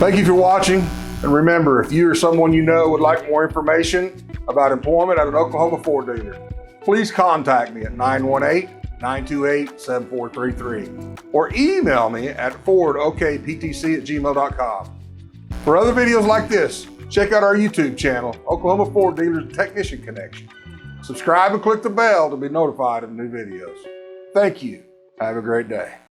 Thank you for watching. And remember, if you or someone you know would like more information about employment at an Oklahoma Ford dealer, please contact me at 918-928-7433 or email me at fordokptc@gmail.com. For other videos like this, check out our YouTube channel, Oklahoma Ford Dealers Technician Connection. Subscribe and click the bell to be notified of new videos. Thank you. Have a great day.